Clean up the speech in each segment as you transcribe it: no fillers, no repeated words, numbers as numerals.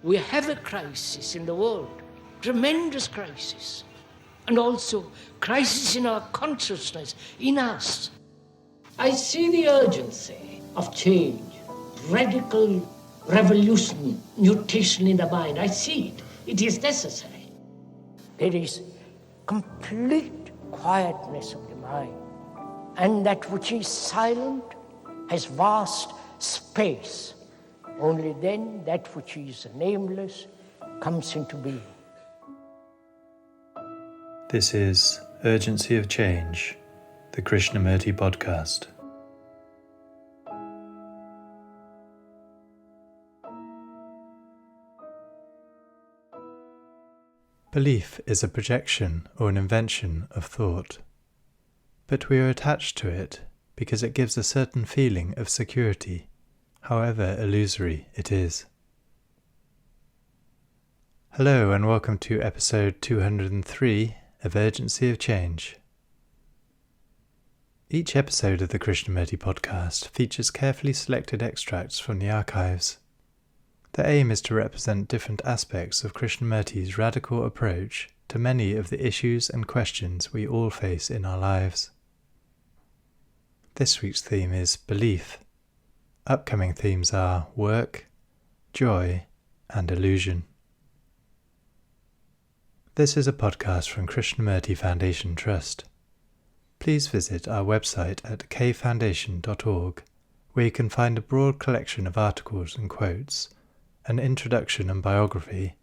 We have a crisis in the world, tremendous crisis, and also crisis in our consciousness, in us. I see the urgency of change, radical revolution, mutation in the mind. I see it. It is necessary. There is complete quietness of the mind, and that which is silent has vast space. Only then that which is nameless comes into being. This is Urgency of Change, the Krishnamurti podcast. Belief is a projection or an invention of thought, but we are attached to it because it gives a certain feeling of security, however illusory it is. Hello and welcome to episode 203 of Urgency of Change. Each episode of the Krishnamurti podcast features carefully selected extracts from the archives. The aim is to represent different aspects of Krishnamurti's radical approach to many of the issues and questions we all face in our lives. This week's theme is belief. Upcoming themes are work, joy, and illusion. This is a podcast from Krishnamurti Foundation Trust. Please visit our website at kfoundation.org, where you can find a broad collection of articles and quotes, an introduction and biography,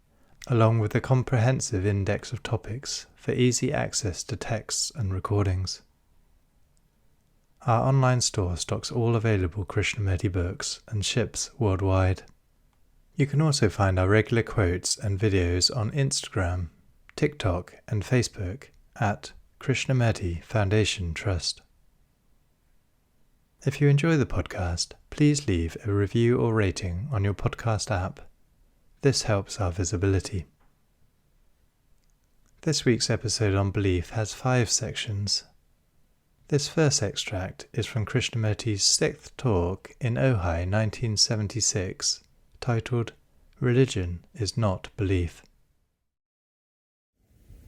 along with a comprehensive index of topics for easy access to texts and recordings. Our online store stocks all available Krishnamurti books and ships worldwide. You can also find our regular quotes and videos on Instagram, TikTok and Facebook at Krishnamurti Foundation Trust. If you enjoy the podcast, please leave a review or rating on your podcast app. This helps our visibility. This week's episode on belief has 5 sections. This first extract is from Krishnamurti's 6th talk in Ojai 1976, titled Religion is Not Belief.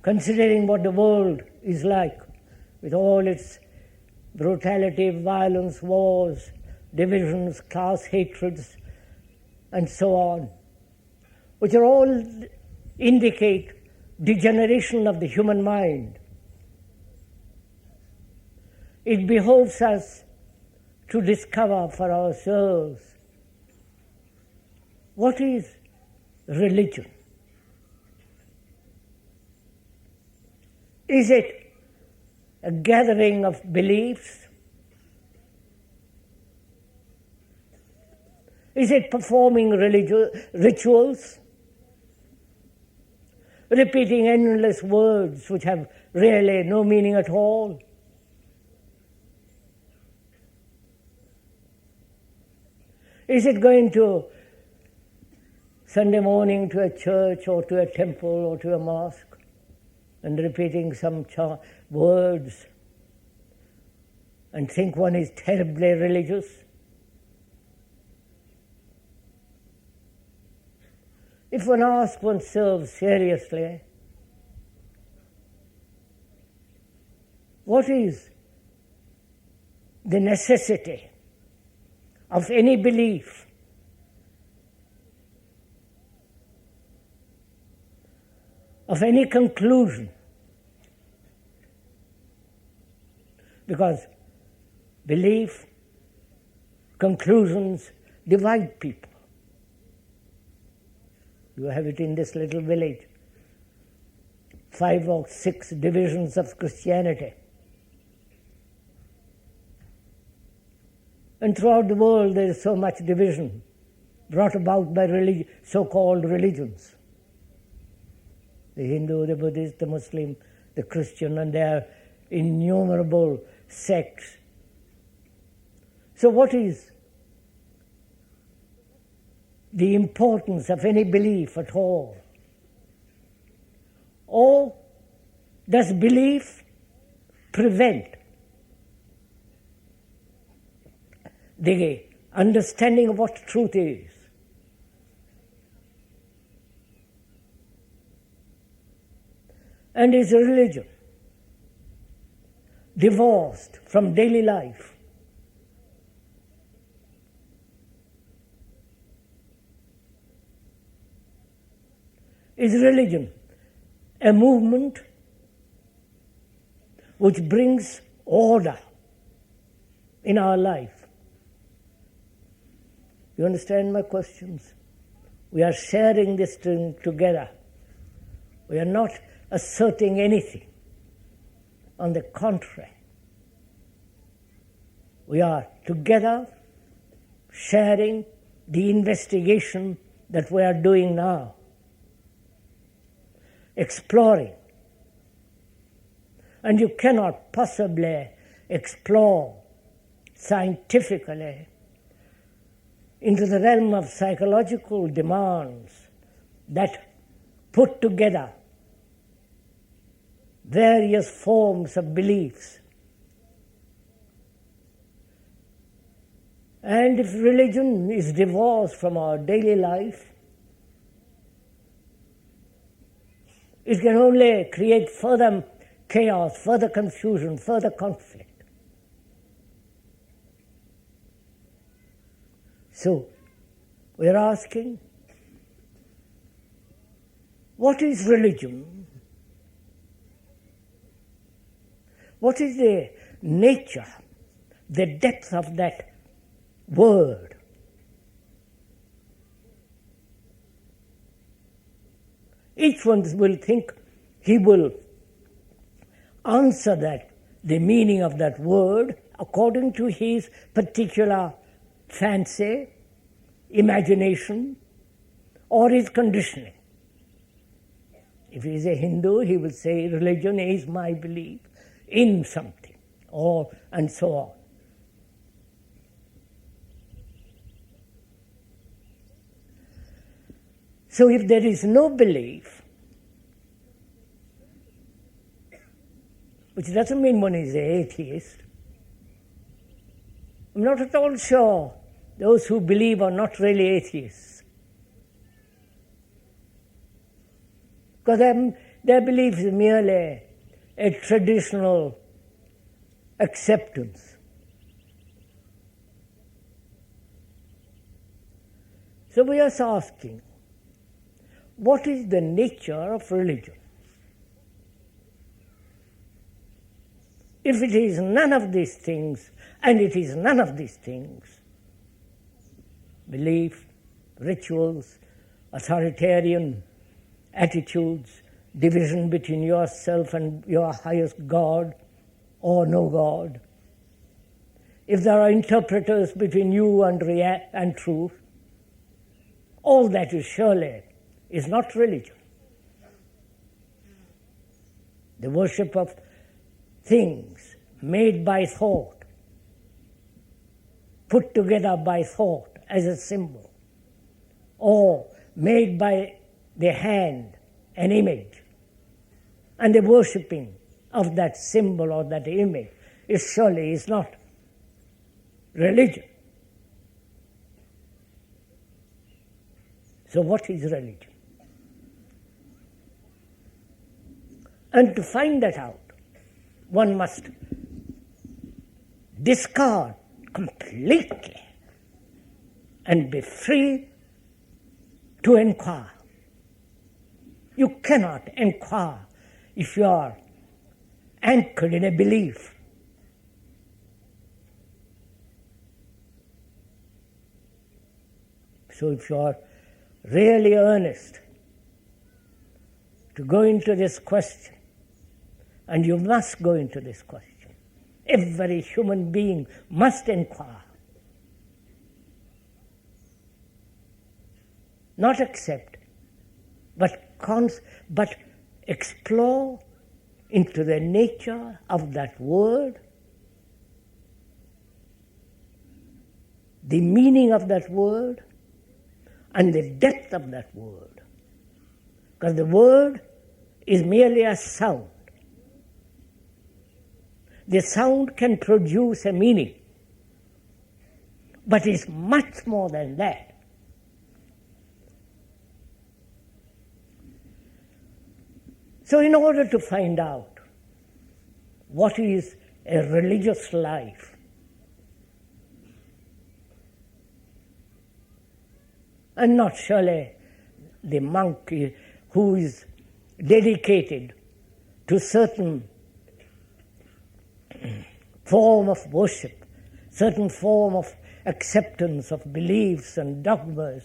Considering what the world is like, with all its brutality, violence, wars, divisions, class hatreds, and so on, which are all indicate degeneration of the human mind. It behoves us to discover for ourselves what is religion. Is it a gathering of beliefs? Is it performing rituals? Repeating endless words which have really no meaning at all? Is it going to Sunday morning to a church or to a temple or to a mosque and repeating some words and think one is terribly religious? If one asks oneself seriously, what is the necessity of any belief? Of any conclusion? Because belief, conclusions divide people. You have it in this little village. 5 or 6 divisions of Christianity. And throughout the world there is so much division brought about by so-called religions. The Hindu, the Buddhist, the Muslim, the Christian, and their innumerable sects. So what is the importance of any belief at all? Or does belief prevent the understanding of what truth is? and is religion divorced from daily life? Is religion a movement which brings order in our life? You understand my questions? We are sharing this thing together. We are not asserting anything. On the contrary, we are together sharing the investigation that we are doing now, exploring. And you cannot possibly explore scientifically into the realm of psychological demands that put together various forms of beliefs. And if religion is divorced from our daily life, it can only create further chaos, further confusion, further conflict. So, we are asking, what is religion? What is the nature, the depth of that word? Each one will think he will answer that, the meaning of that word, according to his particular fancy, imagination, or his conditioning. If he is a Hindu, he will say, religion is my belief in something, or and so on. So if there is no belief, which doesn't mean one is an atheist, I'm not at all sure those who believe are not really atheists. Because their belief is merely a traditional acceptance. So we are asking, what is the nature of religion? If it is none of these things, and it is none of these things, belief, rituals, authoritarian attitudes, division between yourself and your highest God or no God, if there are interpreters between you and truth, all that is surely is not religion. The worship of things made by thought, put together by thought as a symbol, or made by the hand, an image, and the worshipping of that symbol or that image is not religion. So what is religion? And to find that out, one must discard completely and be free to inquire. You cannot inquire if you are anchored in a belief. So if you are really earnest to go into this question, and you must go into this question, every human being must inquire. Not accept, but explore into the nature of that word, the meaning of that word, and the depth of that word. Because the word is merely a sound. The sound can produce a meaning, but it's much more than that. So in order to find out what is a religious life, and not surely the monk who is dedicated to certain form of worship, certain form of acceptance of beliefs and dogmas,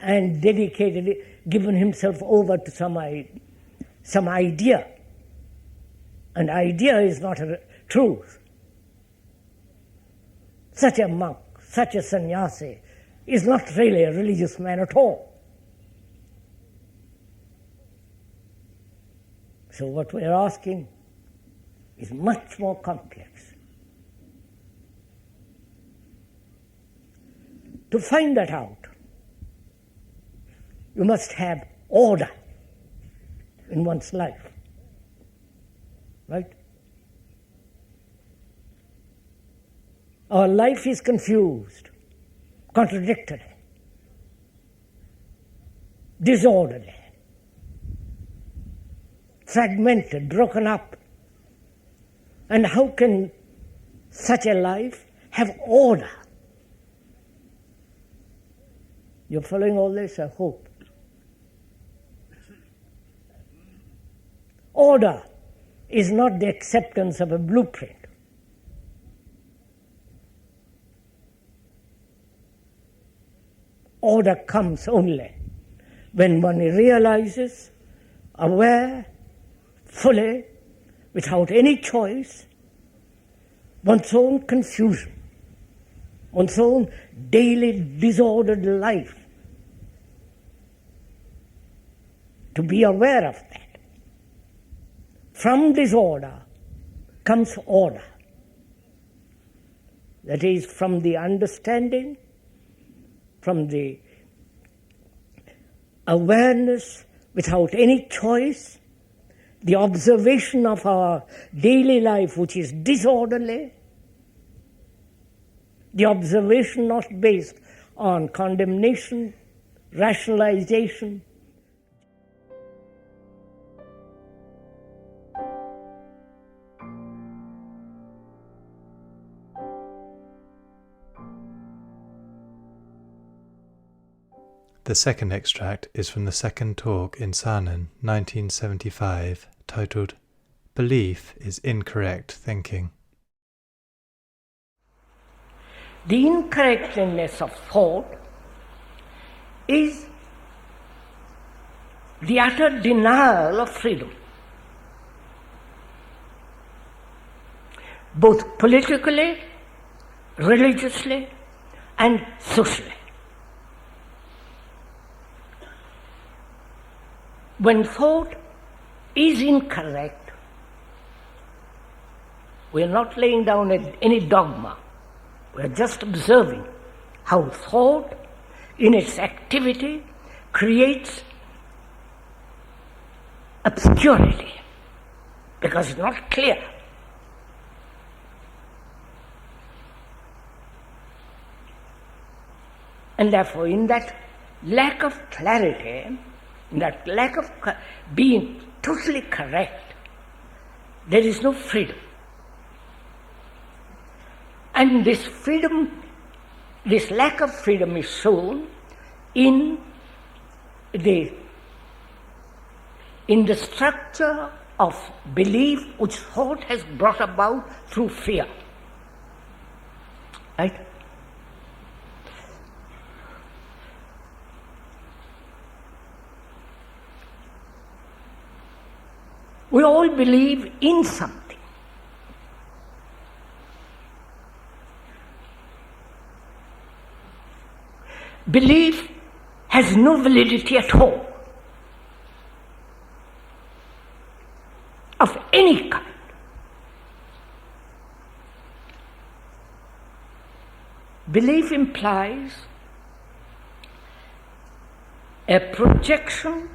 and given himself over to some idea. An idea is not a truth. Such a monk, such a sannyasi, is not really a religious man at all. So what we are asking is much more complex. To find that out, you must have order in one's life. Right? Our life is confused, contradictory, disorderly, fragmented, broken up. And how can such a life have order? You're following all this, I hope. Order is not the acceptance of a blueprint. Order comes only when one realizes, aware, fully, without any choice, one's own confusion, one's own daily disordered life. To be aware of that. From disorder comes order. That is, from the understanding, from the awareness without any choice, the observation of our daily life which is disorderly, the observation not based on condemnation, rationalization. The second extract is from the second talk in Saanen, 1975, titled Belief is Incorrect Thinking. The incorrectness of thought is the utter denial of freedom, both politically, religiously, and socially. When thought is incorrect, we are not laying down any dogma. We are just observing how thought, in its activity, creates obscurity because it's not clear. And therefore, in that lack of clarity, in that lack of being totally correct, there is no freedom. And this freedom, this lack of freedom is shown in the structure of belief which thought has brought about through fear. Right? We all believe in something. Belief has no validity at all, of any kind. Belief implies a projection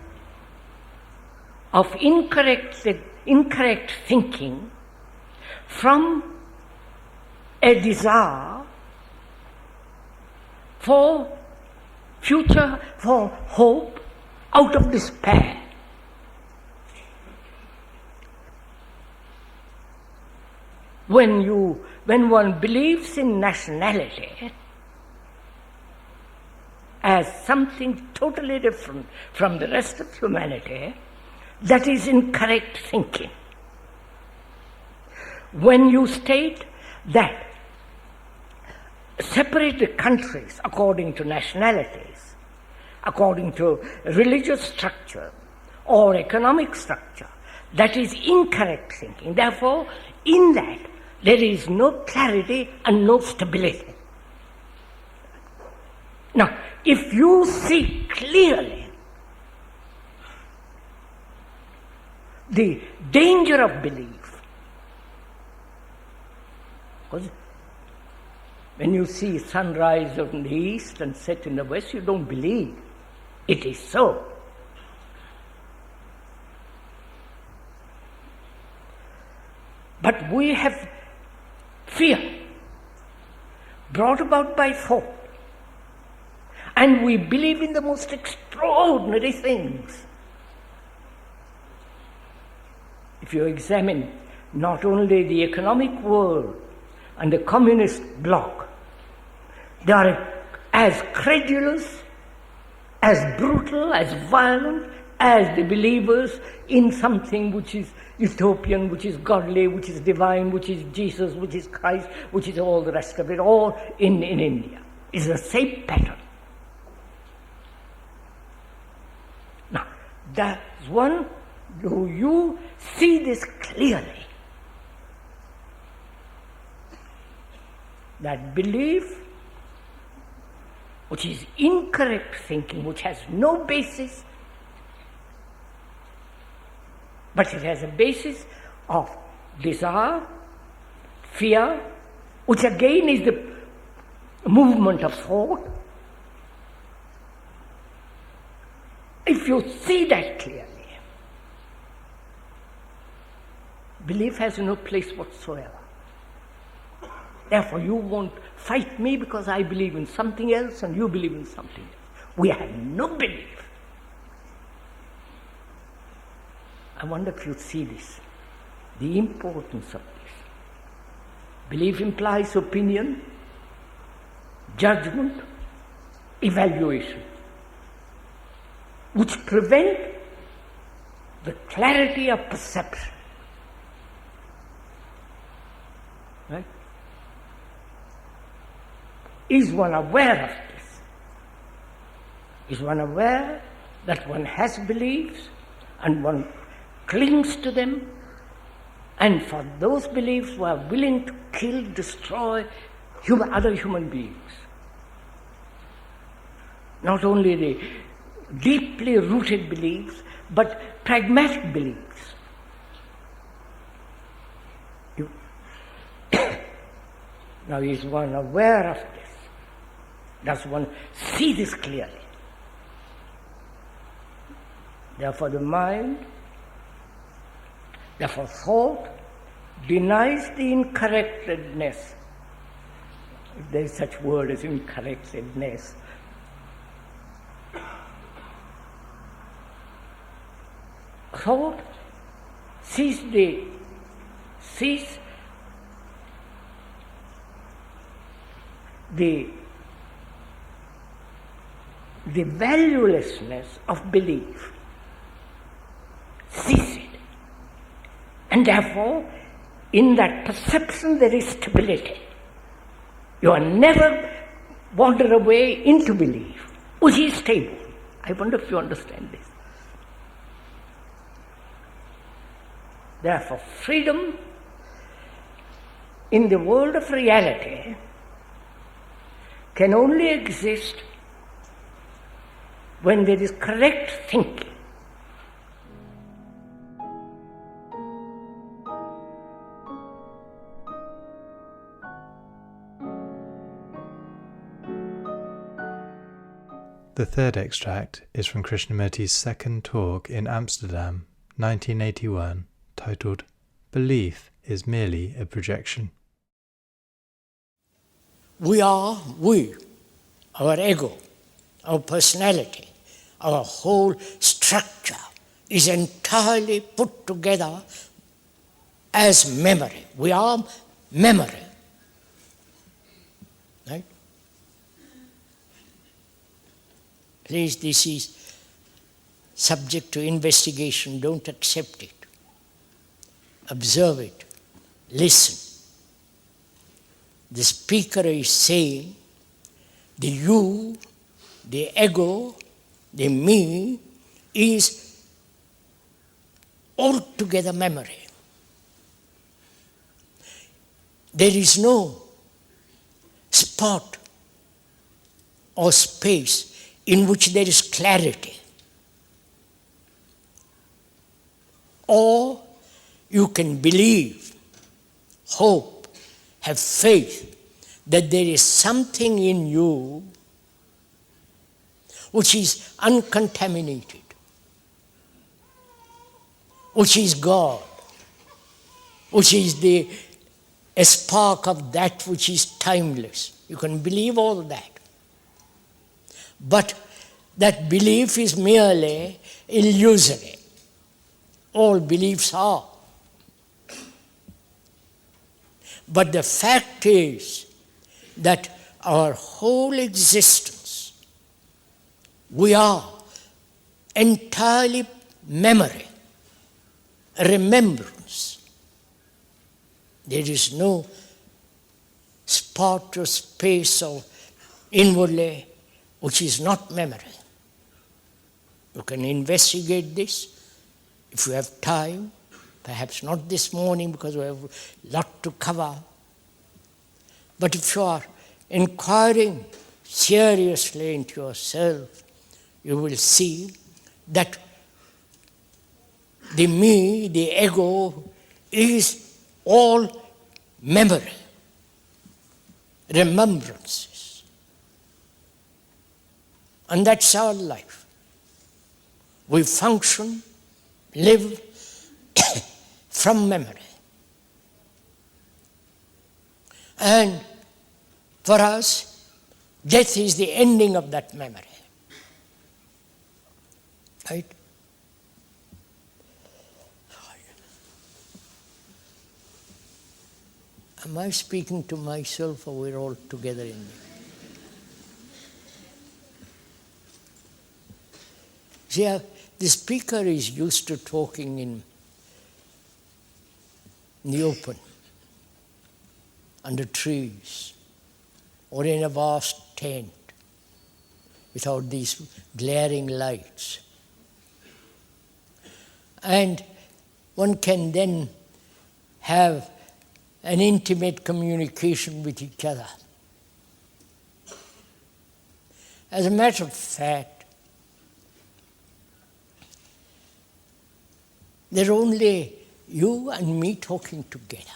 of incorrect thinking from a desire for future, for hope out of despair. when one believes in nationality as something totally different from the rest of humanity, that is incorrect thinking. When you state that separate the countries according to nationalities, according to religious structure or economic structure, that is incorrect thinking. Therefore, in that, there is no clarity and no stability. Now, if you see clearly the danger of belief, because when you see sunrise in the east and set in the west, you don't believe it is so. But we have fear brought about by thought, and we believe in the most extraordinary things. If you examine not only the economic world and the communist bloc, they are as credulous, as brutal, as violent as the believers in something which is utopian, which is godly, which is divine, which is Jesus, which is Christ, which is all the rest of it, all in India. It's the same pattern. Now, that's one, do you see this clearly? That belief, which is incorrect thinking, which has no basis, but it has a basis of desire, fear, which again is the movement of thought. If you see that clearly, belief has no place whatsoever. Therefore, you won't fight me because I believe in something else and you believe in something else. We have no belief. I wonder if you see this, the importance of this. Belief implies opinion, judgment, evaluation, which prevent the clarity of perception. Right? Is one aware of this? Is one aware that one has beliefs and one clings to them, and for those beliefs who are willing to kill, destroy other human beings? Not only the deeply rooted beliefs, but pragmatic beliefs. Now, is one aware of this? Does one see this clearly? Therefore, the mind, therefore thought, denies the incorrectedness, if there is such word as incorrectedness, thought sees the valuelessness of belief, sees it. And therefore, in that perception there is stability. You are never wander away into belief, which is stable. I wonder if you understand this. Therefore, freedom in the world of reality can only exist when there is correct thinking. The third extract is from Krishnamurti's second talk in Amsterdam, 1981, titled Belief is Merely a Projection. Our ego, our personality, our whole structure is entirely put together as memory. We are memory. Right? Please, this is subject to investigation. Don't accept it. Observe it. Listen. The speaker is saying the you, the ego, the me is altogether memory. There is no spot or space in which there is clarity. Or you can believe, hope, have faith that there is something in you which is uncontaminated, which is God, which is a spark of that which is timeless. You can believe all that. But that belief is merely illusory. All beliefs are. But the fact is that our whole existence, we are entirely memory, remembrance. There is no spot or space or inwardly which is not memory. You can investigate this if you have time, perhaps not this morning because we have a lot to cover. But if you are inquiring seriously into yourself, you will see that the me, the ego, is all memory, remembrances. And that's our life. We function, live from memory. And for us, death is the ending of that memory. Right? Am I speaking to myself or we're all together in there? See, the speaker is used to talking in the open, under trees, or in a vast tent, without these glaring lights. And one can then have an intimate communication with each other. As a matter of fact, there are only you and me talking together.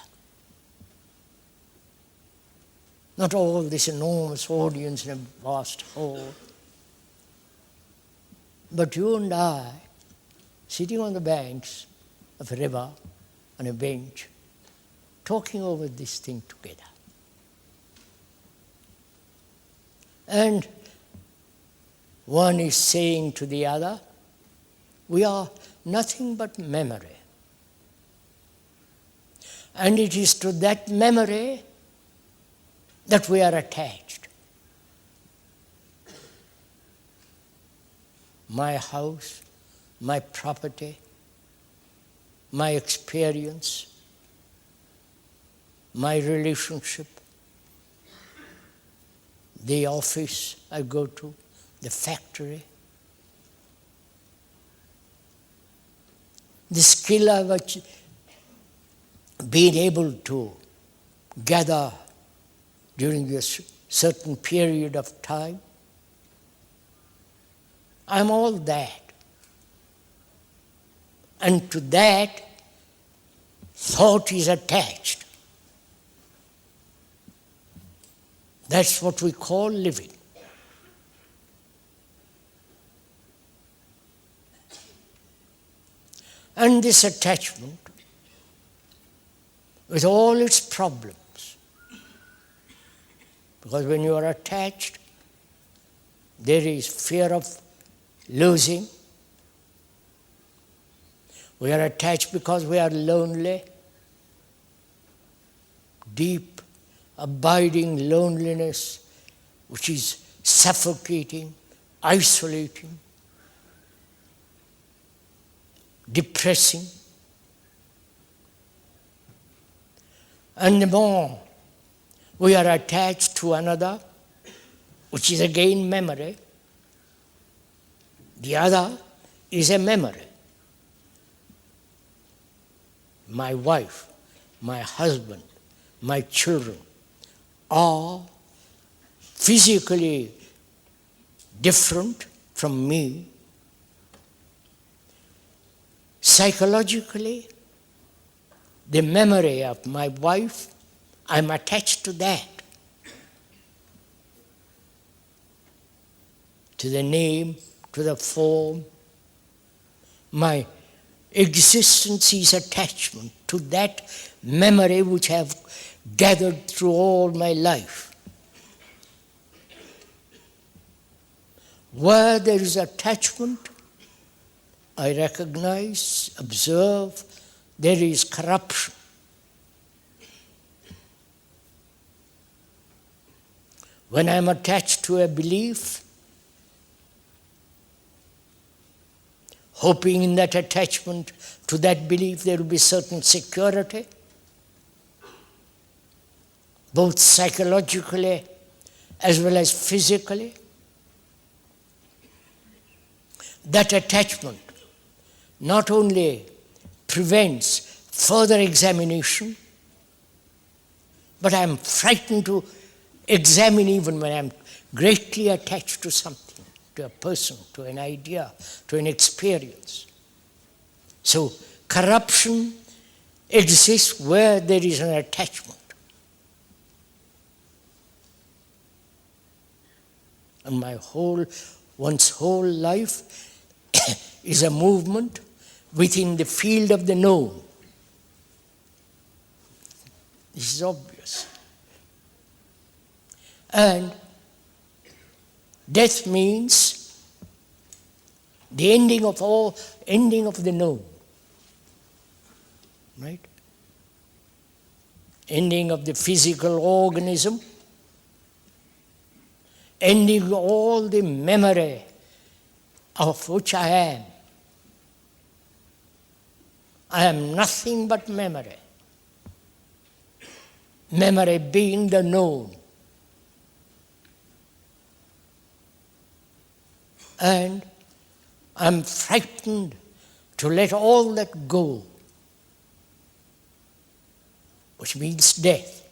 Not all this enormous audience in a vast hall, but you and I sitting on the banks of a river on a bench, talking over this thing together. And one is saying to the other, we are nothing but memory. And it is to that memory that we are attached. My house, my property, my experience, my relationship, the office I go to, the factory, the skill I've been able to gather during a certain period of time. I'm all that. And to that, thought is attached. That's what we call living. And this attachment, with all its problems, because when you are attached, there is fear of losing. We are attached because we are lonely, deep, abiding loneliness, which is suffocating, isolating, depressing. And the more we are attached to another, which is again memory, the other is a memory. My wife, my husband, my children are physically different from me. Psychologically, the memory of my wife, I'm attached to that, to the name, to the form. My existence is attachment to that memory which I have gathered through all my life. Where there is attachment, I recognize, observe, there is corruption. When I am attached to a belief, hoping in that attachment to that belief there will be certain security, both psychologically as well as physically, that attachment not only prevents further examination, but I am frightened to examine even when I am greatly attached to something, to a person, to an idea, to an experience. So corruption exists where there is an attachment. And one's whole life is a movement within the field of the known. This is obvious. And death means the ending of the known. Right? Ending of the physical organism, ending all the memory of which I am. I am nothing but memory. Memory being the known. And I'm frightened to let all that go, which means death.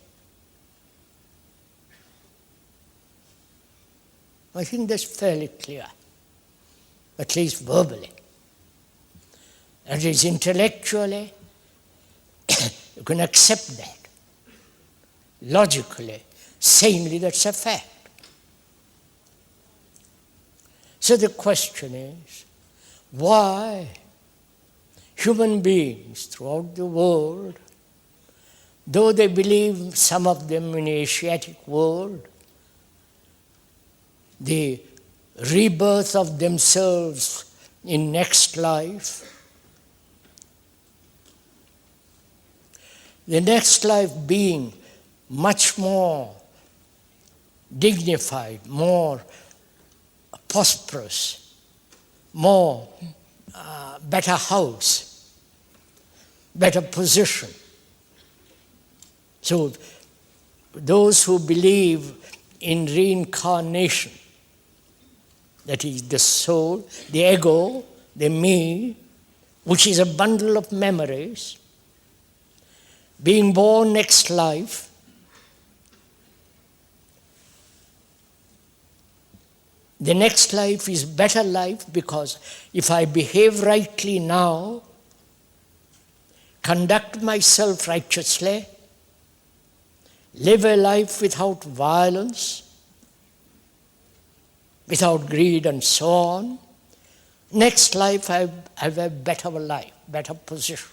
I think that's fairly clear, at least verbally. That is, intellectually, you can accept that. Logically, sanely, that's a fact. So the question is, why human beings throughout the world, though they believe, some of them in the Asiatic world, the rebirth of themselves in next life, the next life being much more dignified, more prosperous, more better house, better position. So those who believe in reincarnation, that is the soul, the ego, the me, which is a bundle of memories, being born next life, the next life is better life because if I behave rightly now, conduct myself righteously, live a life without violence, without greed and so on, next life I have a better life, better position.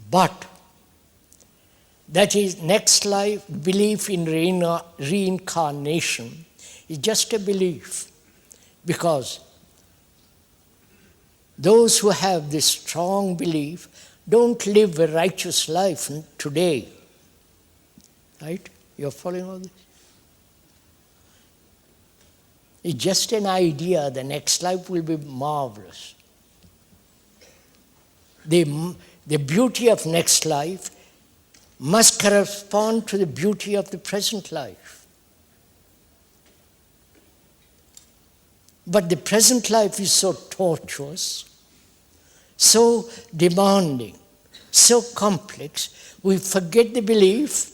But that is, next life, belief in reincarnation is just a belief, because those who have this strong belief don't live a righteous life today. Right? You're following all this? It's just an idea. The next life will be marvelous. The beauty of next life must correspond to the beauty of the present life. But the present life is so tortuous, so demanding, so complex, we forget the belief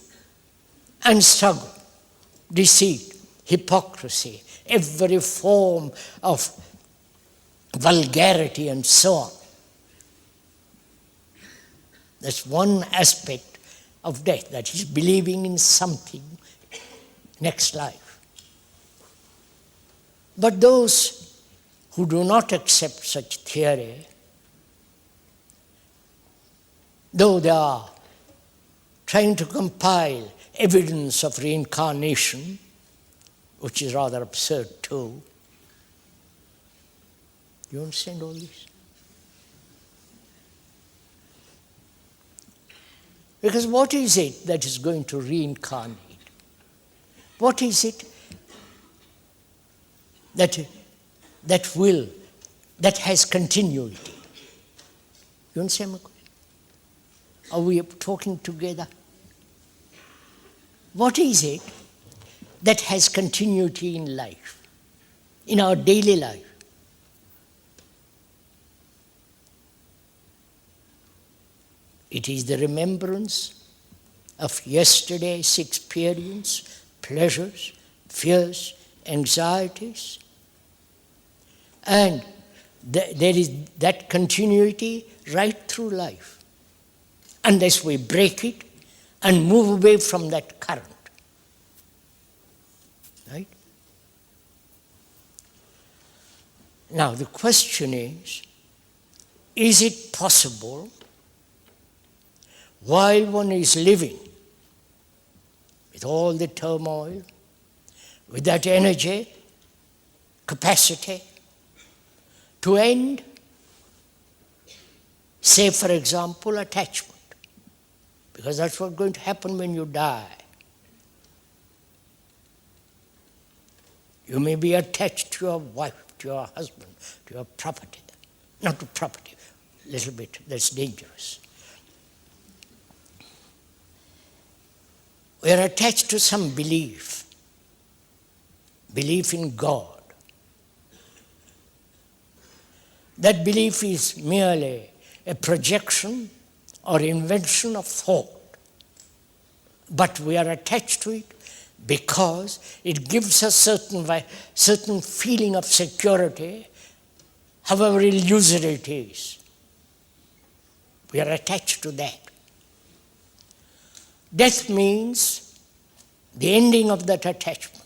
and struggle, deceit, hypocrisy, every form of vulgarity and so on. That's one aspect of death, that is believing in something next life. But those who do not accept such theory, though they are trying to compile evidence of reincarnation, which is rather absurd too. You understand all this? Because what is it that is going to reincarnate? What is it that has continuity? You understand my question? Are we talking together? What is it that has continuity in life, in our daily life? It is the remembrance of yesterday's experience, pleasures, fears, anxieties. And there is that continuity right through life, unless we break it and move away from that current. Right? Now the question is it possible, while one is living, with all the turmoil, with that energy, capacity, to end, say for example, attachment? Because that's what's going to happen when you die. You may be attached to your wife, to your husband, to your property. Not to property, a little bit, that's dangerous. We are attached to some belief in God. That belief is merely a projection or invention of thought. But we are attached to it because it gives us certain feeling of security, however illusory it is. We are attached to that. Death means the ending of that attachment.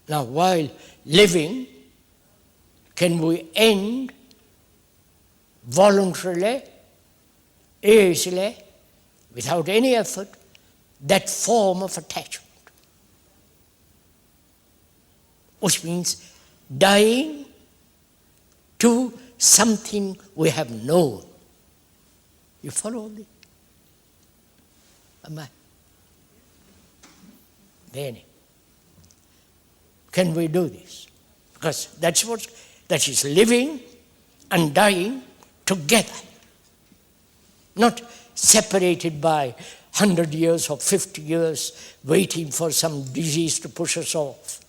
Now, while living, can we end voluntarily, easily, without any effort, that form of attachment? Which means dying to something we have known. You follow me? Am I? Then, can we do this? Because that is living and dying together. Not separated by 100 years or 50 years waiting for some disease to push us off.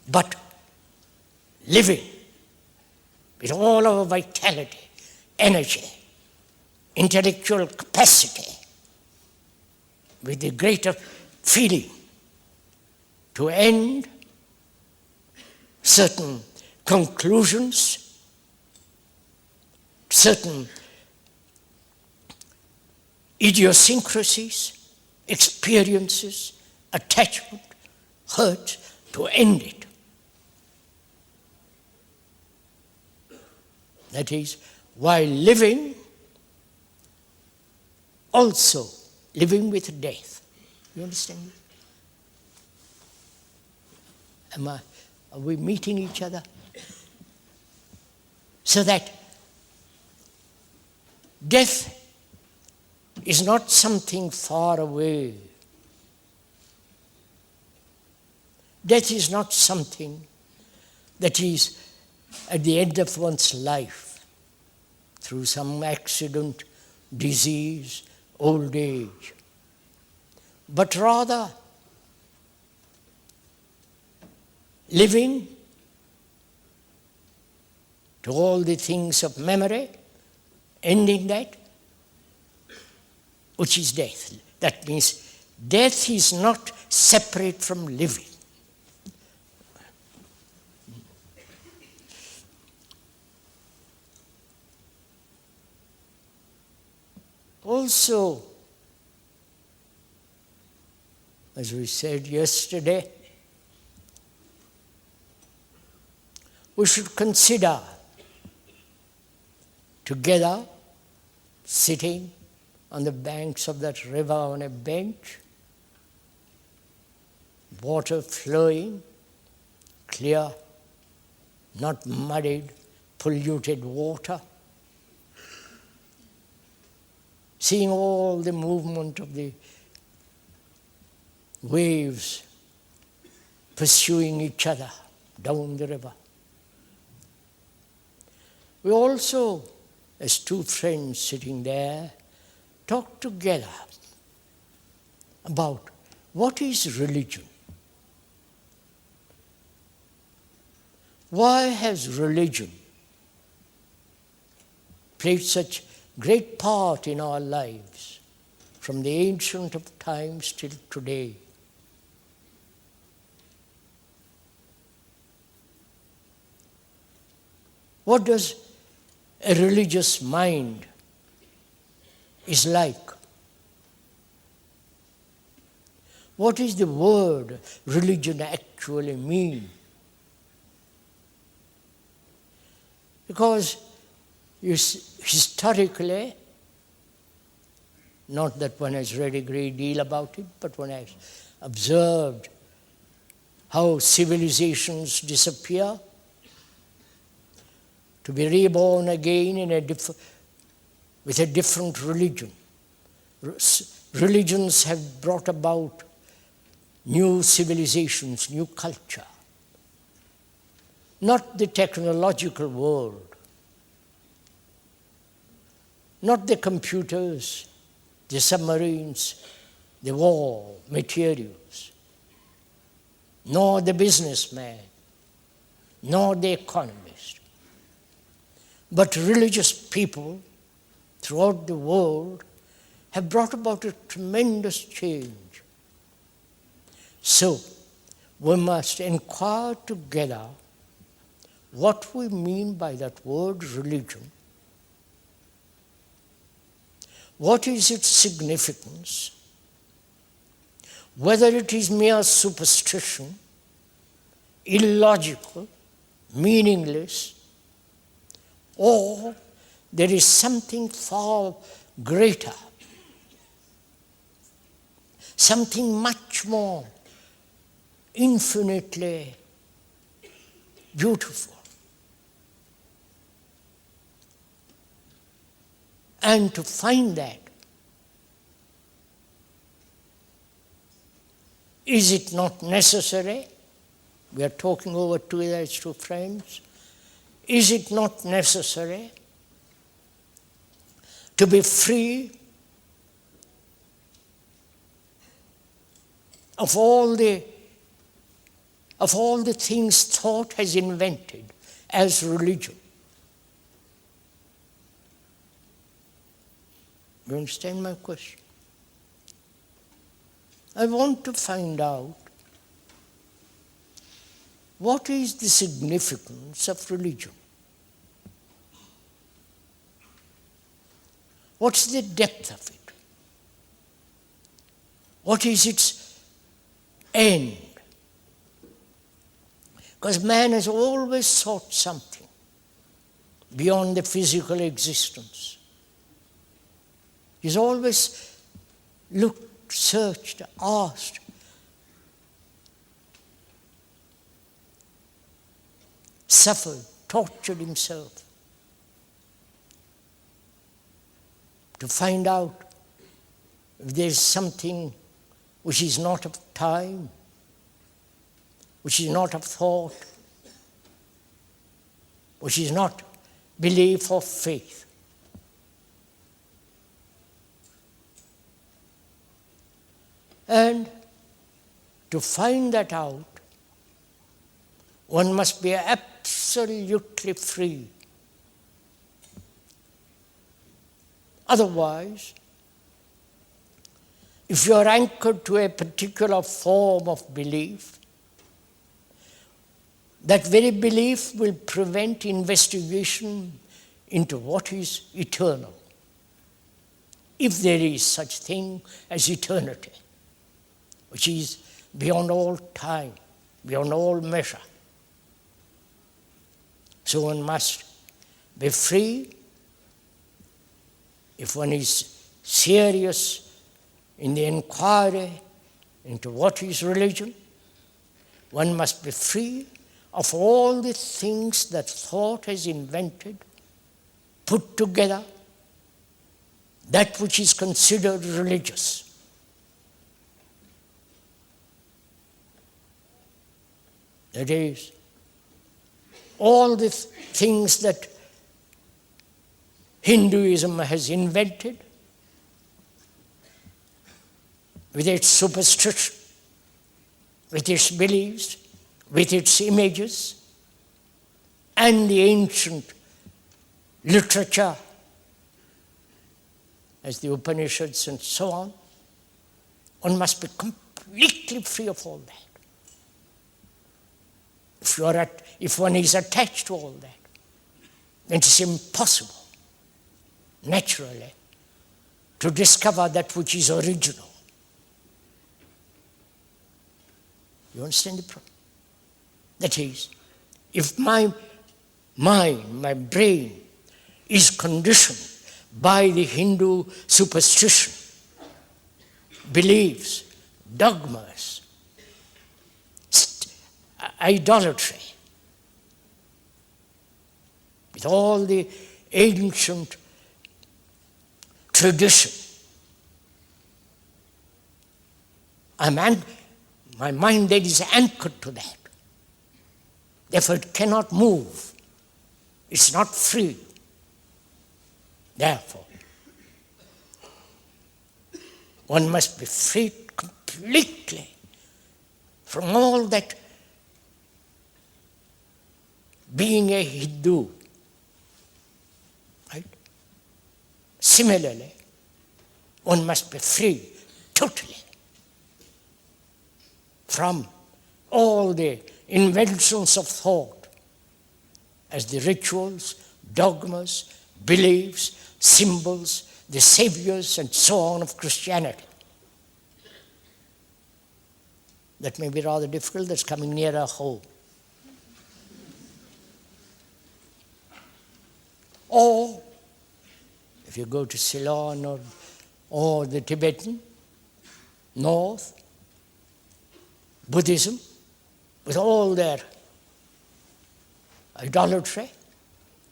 But living with all our vitality, energy, intellectual capacity, with the greater feeling to end certain conclusions, certain idiosyncrasies, experiences, attachment, hurt, to end it. That is, while living, also living with death. You understand me? Are we meeting each other? So that death is not something far away. Death is not something that is at the end of one's life through some accident, disease, old age, but rather living to all the things of memory, ending that, which is death. That means death is not separate from living. Also, as we said yesterday, we should consider together sitting on the banks of that river on a bench, water flowing, clear, not muddied, polluted water, seeing all the movement of the waves pursuing each other down the river. We also, as two friends sitting there, talk together about what is religion. Why has religion played such great part in our lives from the ancient of times till today? What does a religious mind is like? What is the word religion actually mean? Because historically, not that one has read a great deal about it, but one has observed how civilizations disappear to be reborn again in with a different religion. Religions have brought about new civilizations, new culture. Not the technological world, not the computers, the submarines, the war materials, nor the businessman, nor the economist, but religious people throughout the world have brought about a tremendous change. So, we must inquire together what we mean by that word religion. What is its significance? Whether it is mere superstition, illogical, meaningless, or there is something far greater, something much more infinitely beautiful. And to find that, is it not necessary? We are talking over together as two friends. Is it not necessary to be free of all the things thought has invented as religion? You understand my question? I want to find out what is the significance of religion? What's the depth of it? What is its end? Because man has always sought something beyond the physical existence. He's always looked, searched, asked, suffered, tortured himself to find out if there is something which is not of time, which is not of thought, which is not belief or faith. And to find that out, one must be absolutely free. Otherwise, if you are anchored to a particular form of belief, that very belief will prevent investigation into what is eternal, if there is such thing as eternity, which is beyond all time, beyond all measure. So one must be free. If one is serious in the inquiry into what is religion, one must be free of all the things that thought has invented, put together, that which is considered religious. That is, all the things that Hinduism has invented with its superstition, with its beliefs, with its images, and the ancient literature, as the Upanishads and so on, one must be completely free of all that. If one is attached to all that, then it is impossible, naturally, to discover that which is original. You understand the problem? That is, if my mind, my brain, is conditioned by the Hindu superstition, beliefs, dogmas, idolatry, with all the ancient tradition, my mind then is anchored to that. Therefore it cannot move. It's not free. Therefore, one must be free completely from all that. Being a Hindu, right? Similarly, one must be free totally from all the inventions of thought as the rituals, dogmas, beliefs, symbols, the saviors and so on of Christianity. That may be rather difficult, that's coming nearer home. Or, if you go to Ceylon or the Tibetan, North, Buddhism, with all their idolatry,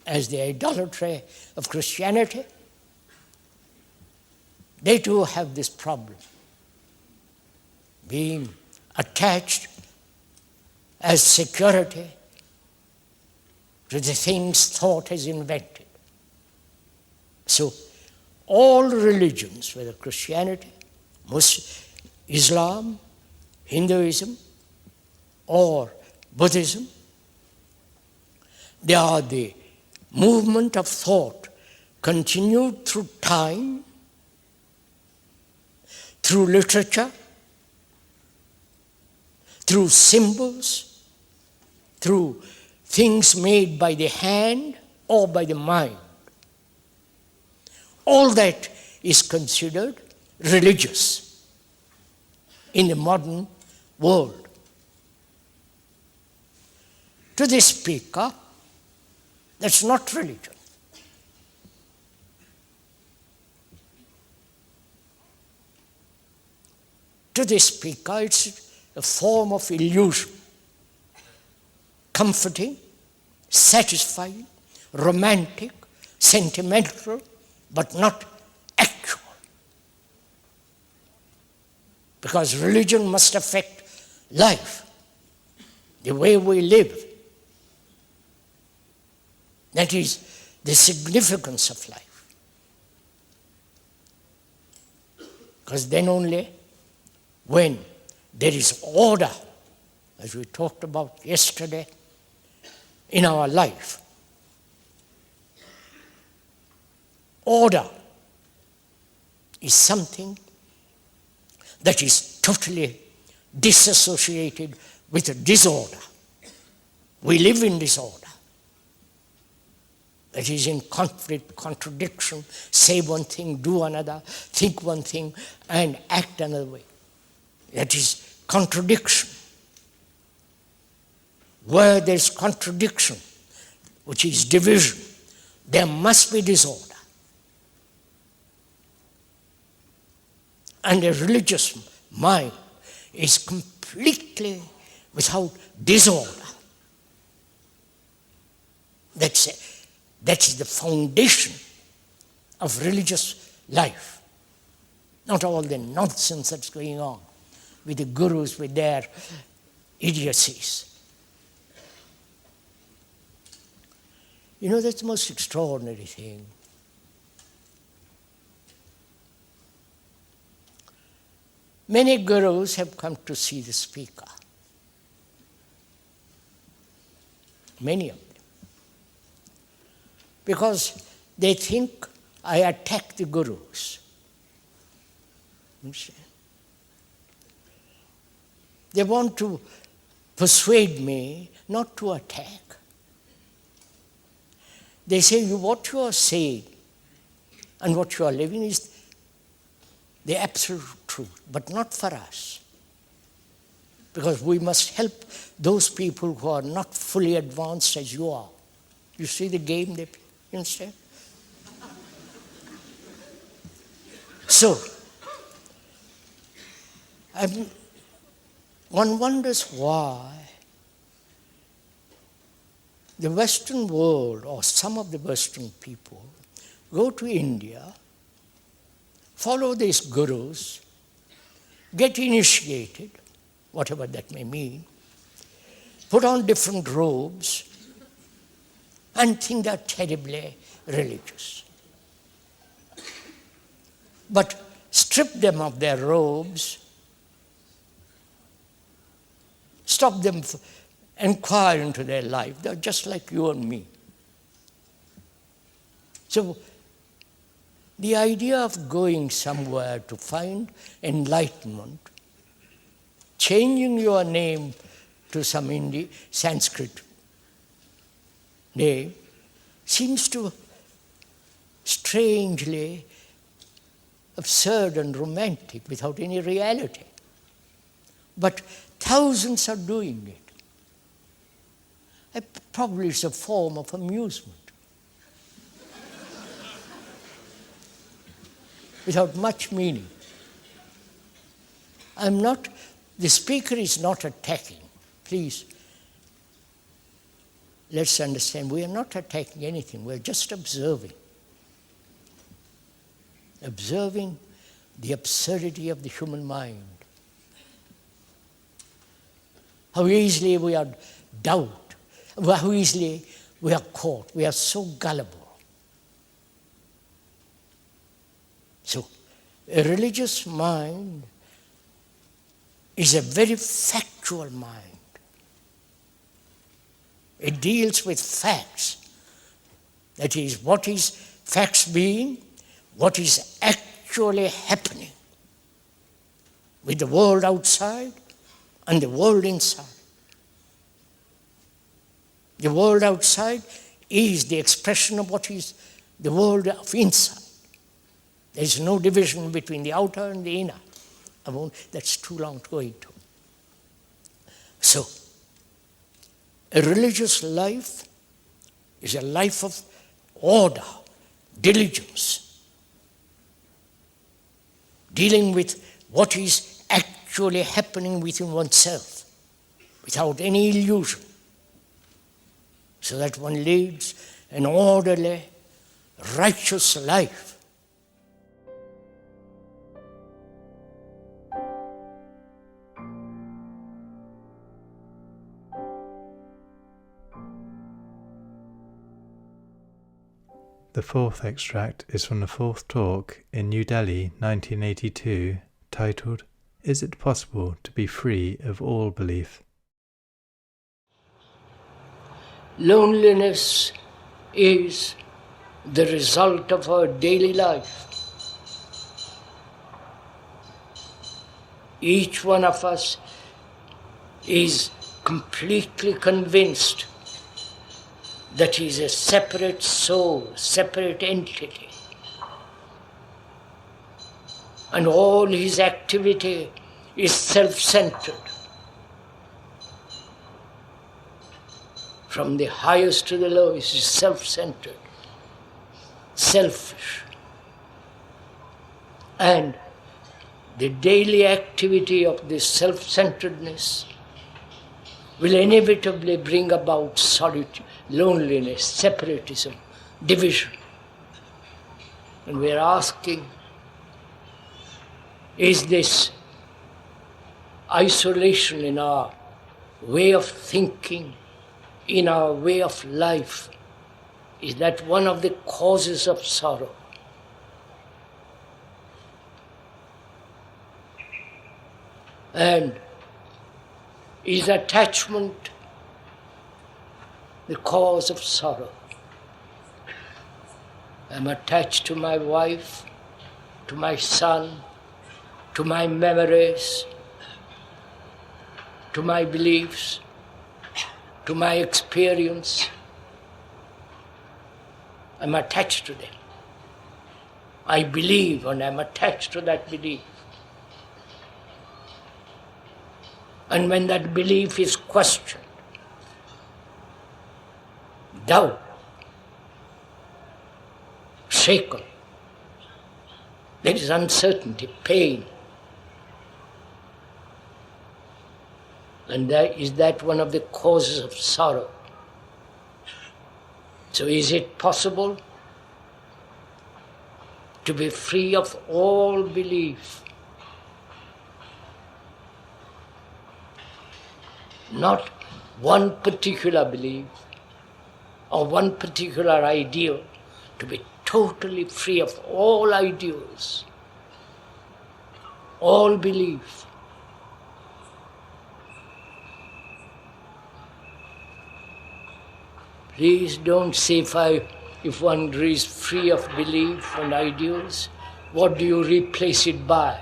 as the idolatry of Christianity, they too have this problem, being attached as security to the things thought has invented. So, all religions, whether Christianity, Islam, Hinduism, or Buddhism, they are the movement of thought continued through time, through literature, through symbols, through things made by the hand or by the mind. All that is considered religious in the modern world. To the speaker, that's not religion. To the speaker, it's a form of illusion, comforting, satisfying, romantic, sentimental, but not Because religion must affect life, the way we live. That is the significance of life. Because then only when there is order, as we talked about yesterday, in our life, order is something that is totally disassociated with a disorder. We live in disorder. That is in conflict, contradiction, say one thing, do another, think one thing, and act another way. That is contradiction. Where there is contradiction, which is division, there must be disorder. And a religious mind is completely without disorder. That's the foundation of religious life. Not all the nonsense that's going on with the gurus, with their idiocies. You know, that's the most extraordinary thing. Many gurus have come to see the speaker. Many of them. Because they think I attack the gurus. They want to persuade me not to attack. They say, what you are saying and what you are living is the absolute truth, but not for us. Because we must help those people who are not fully advanced as you are. You see the game they play, you understand? So, one wonders why the Western world, or some of the Western people, go to India, follow these gurus, get initiated, whatever that may mean, put on different robes, and think they're terribly religious. But strip them of their robes, stop them, inquire into their life. They're just like you and me. So, the idea of going somewhere to find enlightenment, changing your name to some Sanskrit name, seems to strangely absurd and romantic without any reality. But thousands are doing it. Probably it's a form of amusement. Without much meaning. The speaker is not attacking. Please, let's understand, we are not attacking anything, we're just observing. Observing the absurdity of the human mind. How easily we are doubt, how easily we are caught, we are so gullible. So, a religious mind is a very factual mind. It deals with facts. That is, what is facts being, what is actually happening with the world outside and the world inside. The world outside is the expression of what is the world of inside. There is no division between the outer and the inner. That's too long to go into. So, a religious life is a life of order, diligence, dealing with what is actually happening within oneself, without any illusion, so that one leads an orderly, righteous life. The fourth extract is from the fourth talk in New Delhi, 1982, titled, "Is it possible to be free of all belief?" Loneliness is the result of our daily life. Each one of us is completely convinced that he is a separate soul, separate entity. And all his activity is self-centered. From the highest to the lowest is self-centered, selfish. And the daily activity of this self-centeredness will inevitably bring about solitude, loneliness, separatism, division. And we are asking, is this isolation in our way of thinking, in our way of life, is that one of the causes of sorrow? And is attachment the cause of sorrow? I'm attached to my wife, to my son, to my memories, to my beliefs, to my experience. I'm attached to them. I believe and I'm attached to that belief. And when that belief is questioned, doubt, shaken, there is uncertainty, pain. And is that one of the causes of sorrow? So is it possible to be free of all belief? Not one particular belief or one particular ideal, to be totally free of all ideals, all belief. Please don't say if one is free of belief and ideals, what do you replace it by?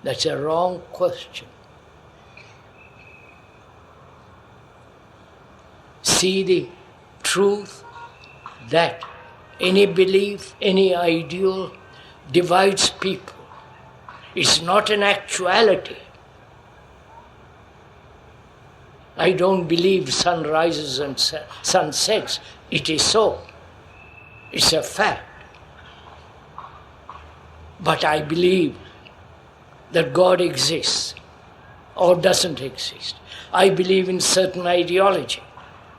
That's a wrong question. See the truth that any belief, any ideal divides people. It's not an actuality. I don't believe sun rises and sun sets. It is so. It's a fact. But I believe that God exists or doesn't exist. I believe in certain ideology.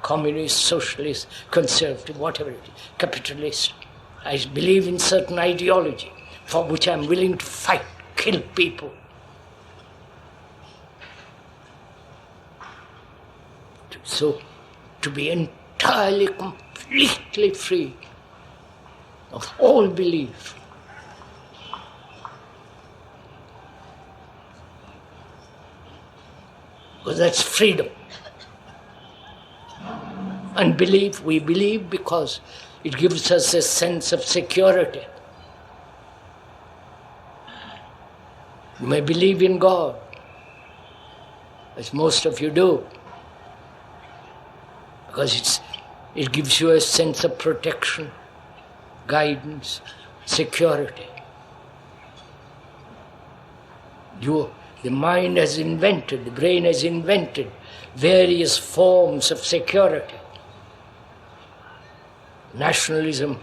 Communist, socialist, conservative, whatever it is, capitalist. I believe in certain ideology for which I'm willing to fight, kill people. So, to be entirely, completely free of all belief. Because that's freedom. And belief, we believe because it gives us a sense of security. You may believe in God, as most of you do, because it gives you a sense of protection, guidance, security. The mind has invented, the brain has invented various forms of security. Nationalism,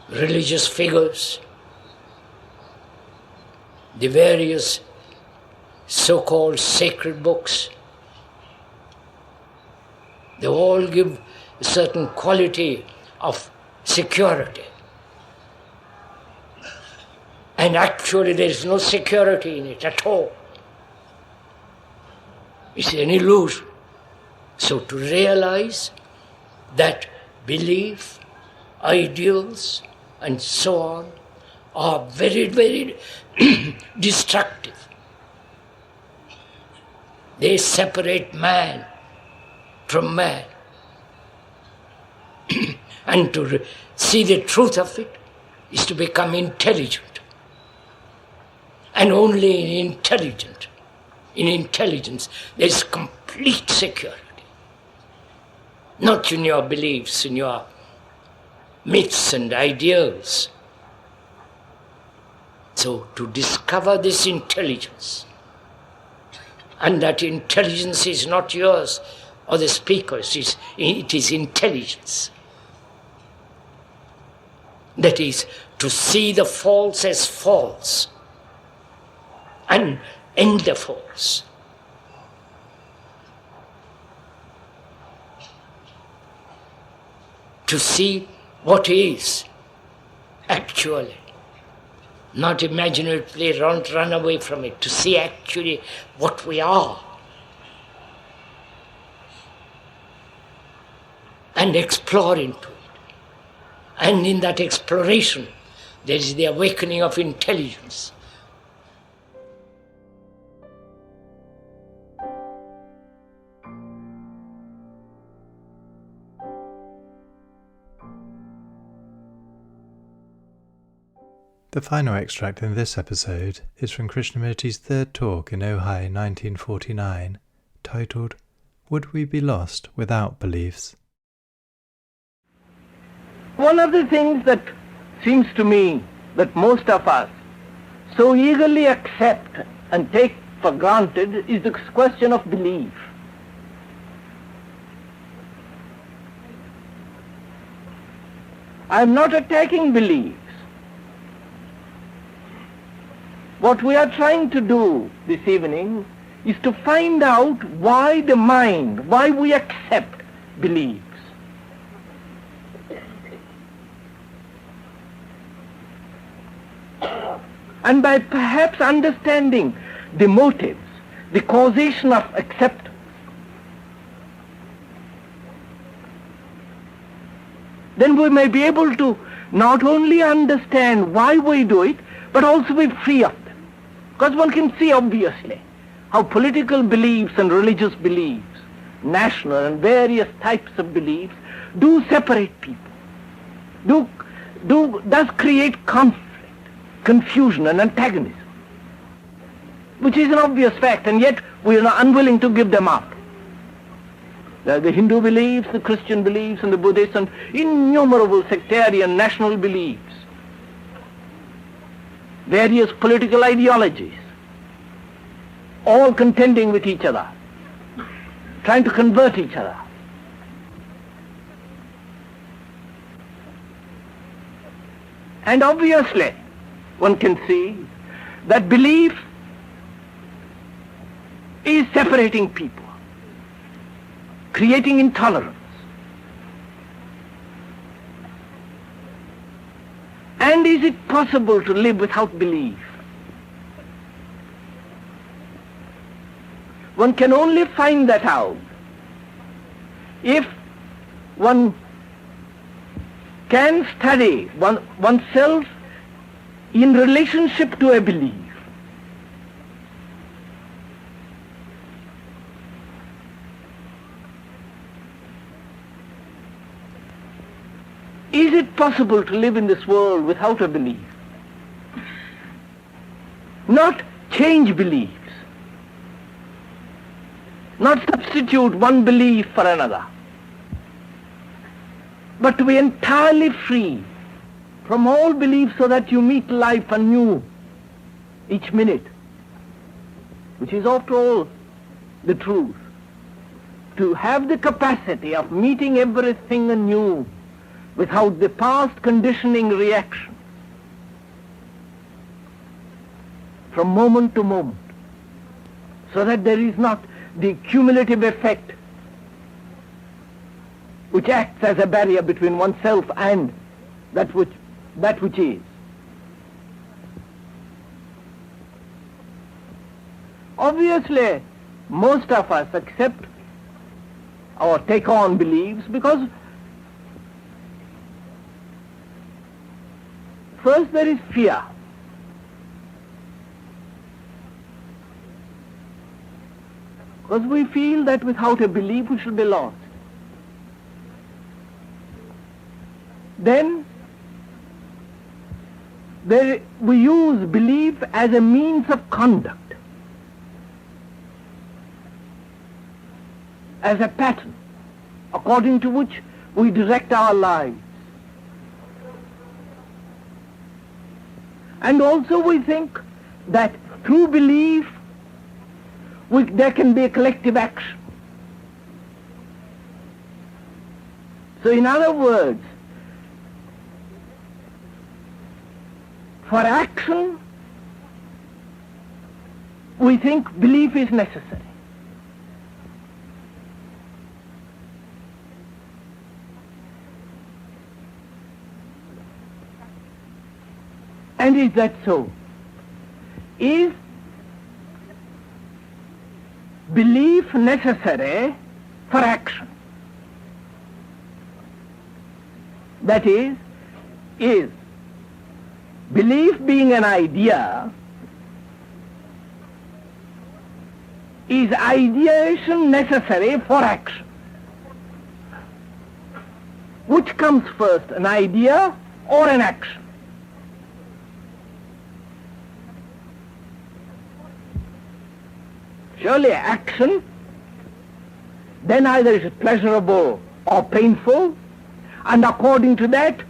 religious figures, the various so-called sacred books, they all give a certain quality of security. And actually there is no security in it at all. It's an illusion. So to realize that belief, ideals, and so on are very, very destructive. They separate man from man. And to see the truth of it is to become intelligent. And only in intelligence, there is complete security. Not in your beliefs, in your myths and ideals. So to discover this intelligence, and that intelligence is not yours or the speaker's, it is intelligence. That is, to see the false as false and end the false. To see what is actually, not imaginatively run away from it, to see actually what we are. And explore into it. And in that exploration, there is the awakening of intelligence. The final extract in this episode is from Krishnamurti's third talk in Ojai 1949, titled, Would We Be Lost Without Beliefs? One of the things that seems to me that most of us so eagerly accept and take for granted is the question of belief. I am not attacking beliefs. What we are trying to do this evening is to find out why the mind, why we accept beliefs. And by perhaps understanding the motives, the causation of acceptance, then we may be able to not only understand why we do it, but also be free of them. Because one can see obviously how political beliefs and religious beliefs, national and various types of beliefs, do separate people, does create conflict, confusion and antagonism, which is an obvious fact, and yet we are unwilling to give them up. There are the Hindu beliefs, the Christian beliefs, and the Buddhist and innumerable sectarian national beliefs, various political ideologies, all contending with each other, trying to convert each other. And obviously, one can see that belief is separating people, creating intolerance. And is it possible to live without belief? One can only find that out if one can study oneself in relationship to a belief. Is it possible to live in this world without a belief? Not change beliefs, not substitute one belief for another, but to be entirely free from all beliefs so that you meet life anew each minute, which is after all the truth. To have the capacity of meeting everything anew without the past conditioning reaction from moment to moment, so that there is not the cumulative effect which acts as a barrier between oneself and that which is. Obviously, most of us accept or take on beliefs because first there is fear. Because we feel that without a belief we shall be lost. Then we use belief as a means of conduct, as a pattern according to which we direct our lives. And also we think that through belief there can be a collective action. So in other words, for action, we think belief is necessary. And is that so? Is belief necessary for action? That is belief being an idea, is ideation necessary for action? Which comes first, an idea or an action? Surely action, then either it is pleasurable or painful, and according to that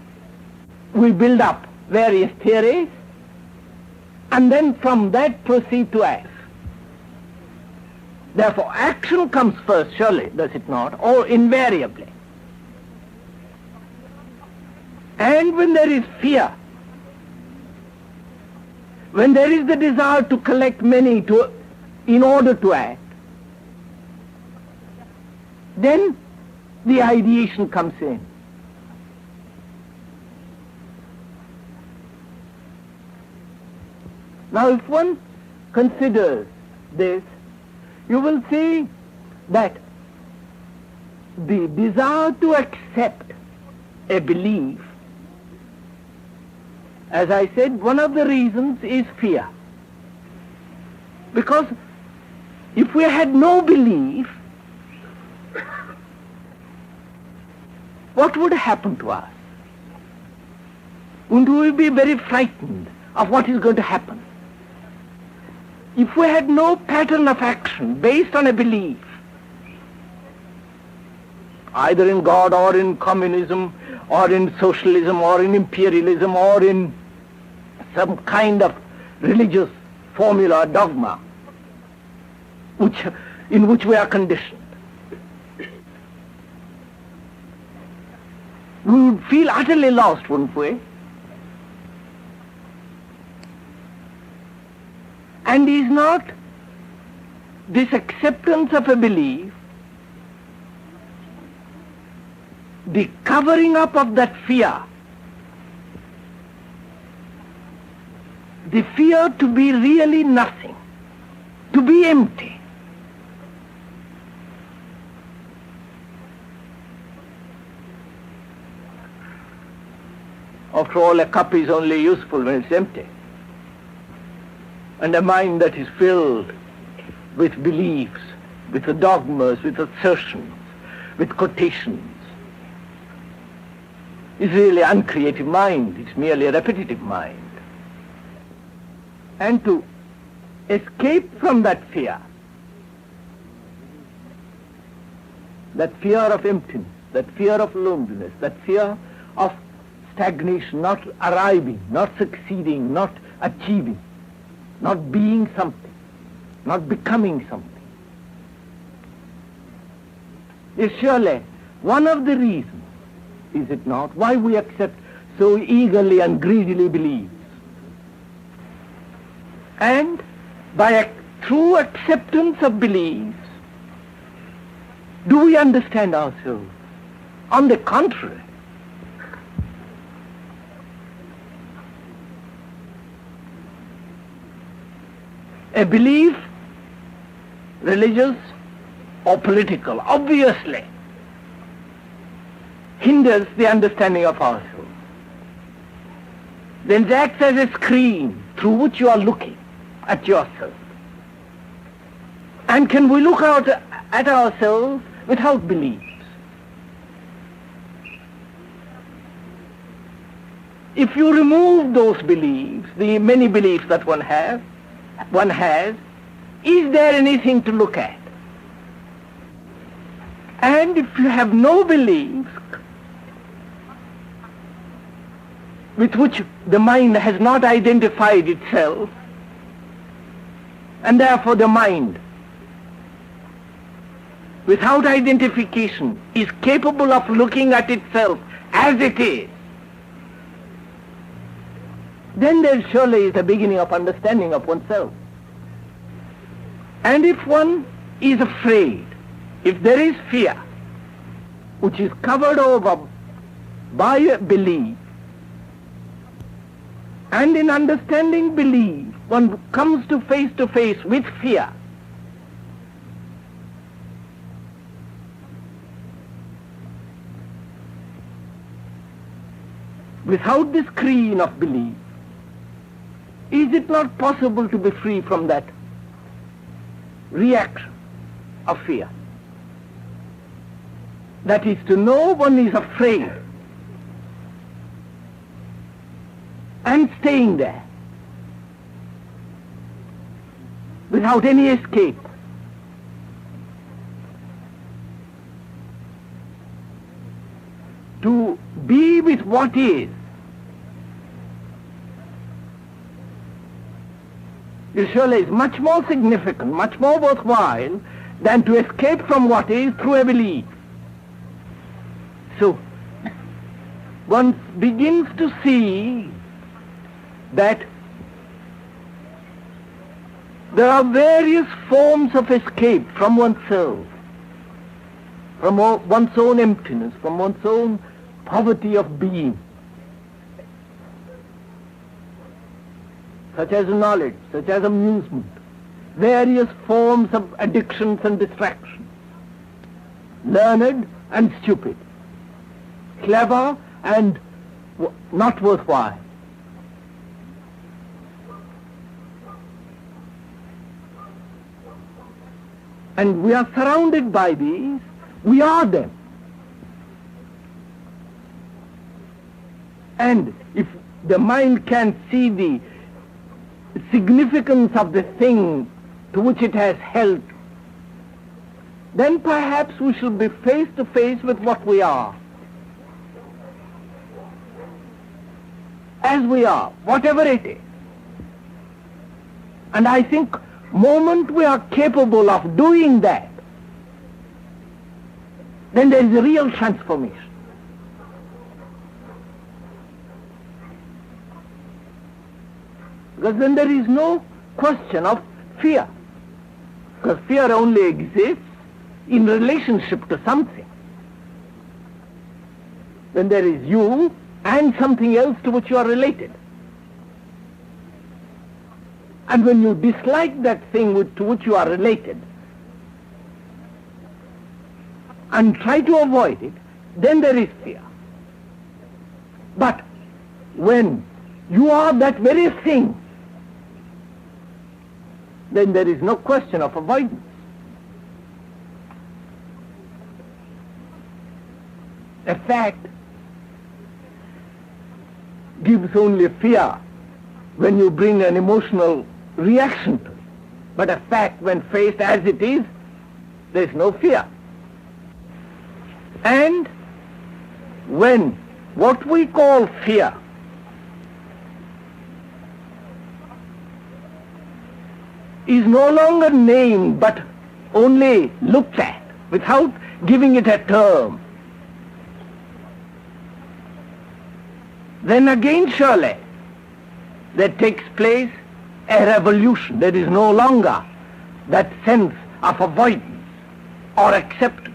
we build up various theories, and then from that proceed to act. Therefore action comes first, surely, does it not? Or invariably. And when there is fear, when there is the desire to collect many in order to act, then the ideation comes in. Now if one considers this, you will see that the desire to accept a belief, as I said, one of the reasons is fear. Because if we had no belief, what would happen to us? Wouldn't we be very frightened of what is going to happen? If we had no pattern of action based on a belief, either in God or in communism or in socialism or in imperialism or in some kind of religious formula or dogma in which we are conditioned, we would feel utterly lost, wouldn't we? And is not this acceptance of a belief the covering up of that fear, the fear to be really nothing, to be empty? After all, a cup is only useful when it's empty. And a mind that is filled with beliefs, with dogmas, with assertions, with quotations, is really an uncreative mind. It's merely a repetitive mind. And to escape from that fear of emptiness, that fear of loneliness, that fear of stagnation, not arriving, not succeeding, not achieving, not being something, not becoming something, is surely one of the reasons, is it not, why we accept so eagerly and greedily beliefs. And by true acceptance of beliefs, do we understand ourselves? On the contrary, a belief, religious or political, obviously hinders the understanding of ourselves. then it acts as a screen through which you are looking at yourself. And can we look out at ourselves without beliefs? If you remove those beliefs, the many beliefs that one has, is there anything to look at? And if you have no beliefs with which the mind has not identified itself, and therefore the mind, without identification, is capable of looking at itself as it is, then there surely is the beginning of understanding of oneself. And if one is afraid, if there is fear, which is covered over by a belief, and in understanding belief, one comes to face with fear, without the screen of belief, is it not possible to be free from that reaction of fear? That is, to know one is afraid and staying there without any escape. To be with what is surely is much more significant, much more worthwhile than to escape from what is through a belief. So, one begins to see that there are various forms of escape from oneself, from one's own emptiness, from one's own poverty of being, such as knowledge, such as amusement, various forms of addictions and distractions, learned and stupid, clever and not worthwhile. And we are surrounded by these, we are them. And if the mind can see the significance of the thing to which it has held, then perhaps we shall be face to face with what we are. As we are, whatever it is. And I think moment we are capable of doing that, then there is a real transformation. Because then there is no question of fear. Because fear only exists in relationship to something. Then there is you and something else to which you are related. And when you dislike that thing to which you are related and try to avoid it, then there is fear. But when you are that very thing, then there is no question of avoidance. A fact gives only fear when you bring an emotional reaction to it. But a fact, when faced as it is, there is no fear. And when what we call fear is no longer named but only looked at without giving it a term, then again surely there takes place a revolution. There is no longer that sense of avoidance or acceptance.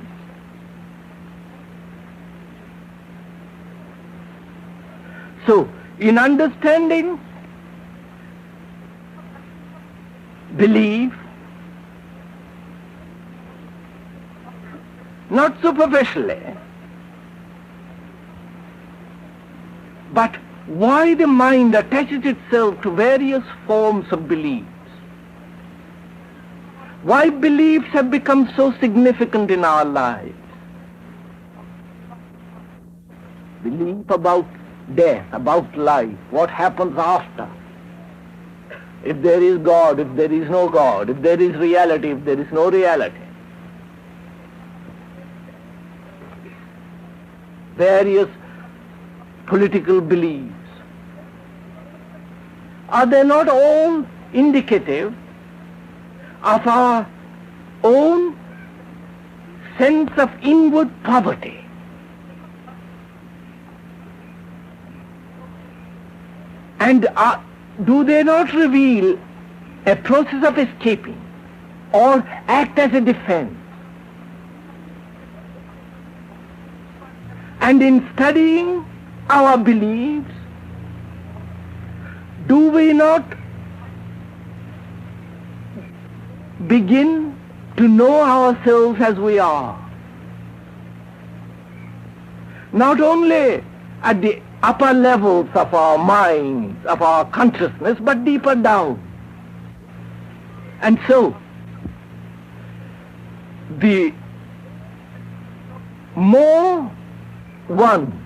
So, in understanding belief, not superficially, but why the mind attaches itself to various forms of beliefs. Why beliefs have become so significant in our lives. Belief about death, about life, what happens after. If there is God, if there is no God, if there is reality, if there is no reality. Various political beliefs. Are they not all indicative of our own sense of inward poverty? And do they not reveal a process of escaping or act as a defense? And in studying our beliefs, do we not begin to know ourselves as we are? Not only at the upper levels of our minds, of our consciousness, but deeper down. And so, the more one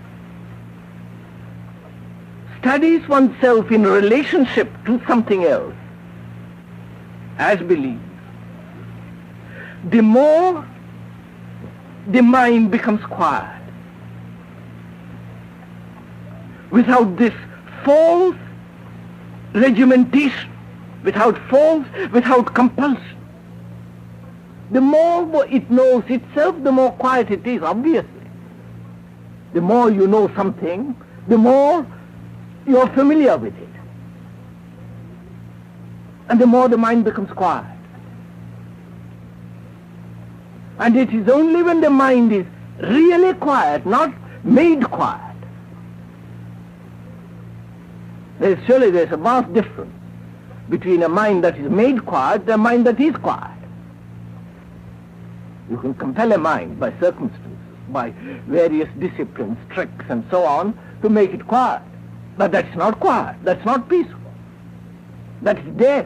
studies oneself in relationship to something else, as belief, the more the mind becomes quiet. Without this false regimentation, without compulsion. The more it knows itself, the more quiet it is, obviously. The more you know something, the more you are familiar with it. And the more the mind becomes quiet. And it is only when the mind is really quiet, not made quiet. Surely there's a vast difference between a mind that is made quiet and a mind that is quiet. You can compel a mind by circumstances, by various disciplines, tricks and so on, to make it quiet. But that's not quiet, that's not peaceful. That's death.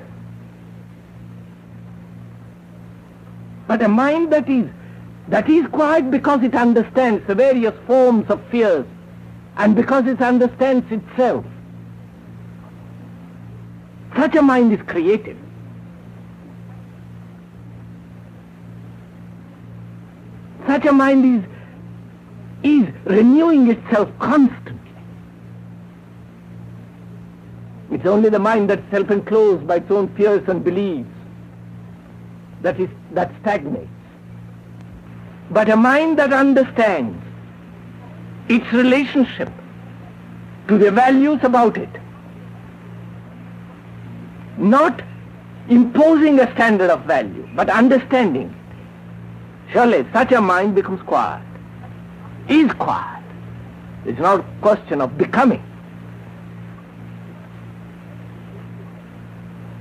But a mind that is quiet because it understands the various forms of fears and because it understands itself, such a mind is creative. Such a mind is renewing itself constantly. It's only the mind that's self-enclosed by its own fears and beliefs that stagnates. But a mind that understands its relationship to the values about it, not imposing a standard of value, but understanding it. Surely such a mind becomes quiet, is quiet. It's not a question of becoming.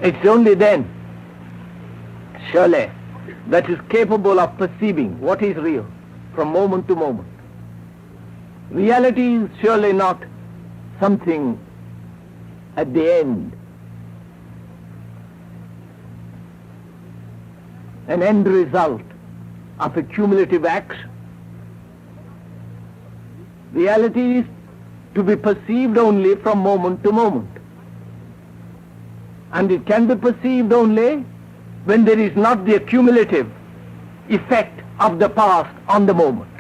It's only then, surely, that is capable of perceiving what is real from moment to moment. Reality is surely not something at the end, an end result of a cumulative action. Reality is to be perceived only from moment to moment. And it can be perceived only when there is not the accumulative effect of the past on the moment.